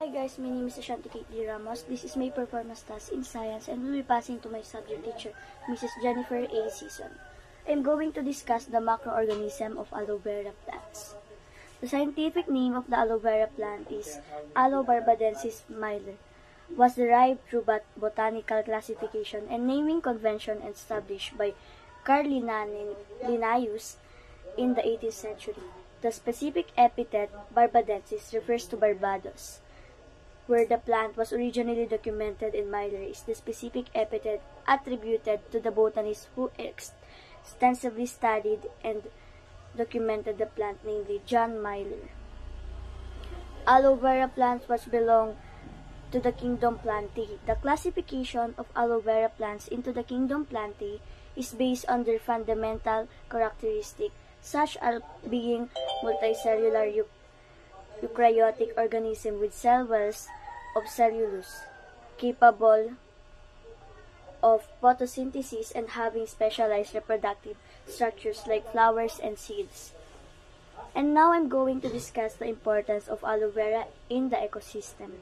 Hi guys, my name is Ashanti Kate D. Ramos. This is my performance task in science and will be passing to my subject teacher, Mrs. Jennifer A. Season. I am going to discuss the macroorganism of aloe vera plants. The scientific name of the aloe vera plant is Aloe barbadensis Myler, was derived through botanical classification and naming convention established by Carl Linnaeus in the 18th century. The specific epithet barbadensis refers to Barbados, where the plant was originally documented in Myler. Is the specific epithet attributed to the botanist who extensively studied and documented the plant, namely John Myler. Aloe vera plants was belong to the kingdom Plantae. The classification of aloe vera plants into the kingdom Plantae is based on their fundamental characteristics, such as being multicellular eukaryotic organism with cell walls of cellulose, capable of photosynthesis and having specialized reproductive structures like flowers and seeds. And now I'm going to discuss the importance of aloe vera in the ecosystem.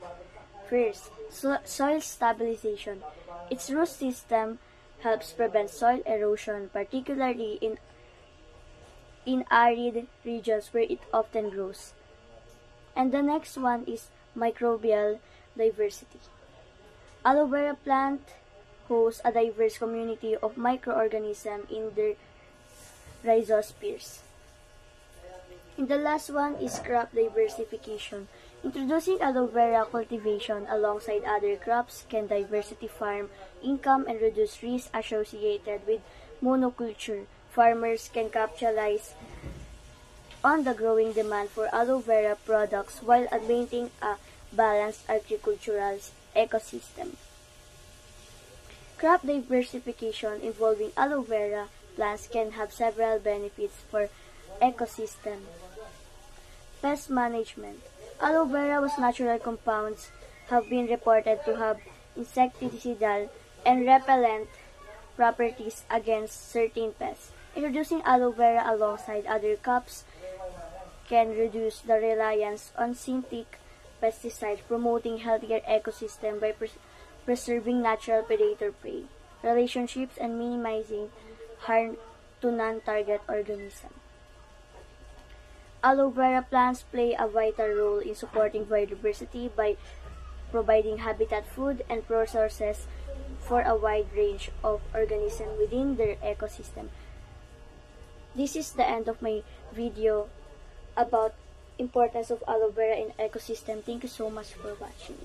First, soil stabilization. Its root system helps prevent soil erosion, particularly in arid regions where it often grows. And the next one is microbial diversity. Aloe vera plant hosts a diverse community of microorganisms in their rhizospheres. And the last one is crop diversification. Introducing aloe vera cultivation alongside other crops can diversify farm income and reduce risks associated with monoculture. Farmers can capitalize on the growing demand for aloe vera products while maintaining a balanced agricultural ecosystem. Crop diversification involving aloe vera plants can have several benefits for ecosystem. Pest management. Aloe vera's natural compounds have been reported to have insecticidal and repellent properties against certain pests. Introducing aloe vera alongside other crops can reduce the reliance on synthetic pesticides, promoting healthier ecosystem by preserving natural predator-prey relationships and minimizing harm to non-target organisms. Aloe vera plants play a vital role in supporting biodiversity by providing habitat, food, and resources for a wide range of organisms within their ecosystem. This is the end of my video about importance of aloe vera in ecosystem. Thank you so much for watching.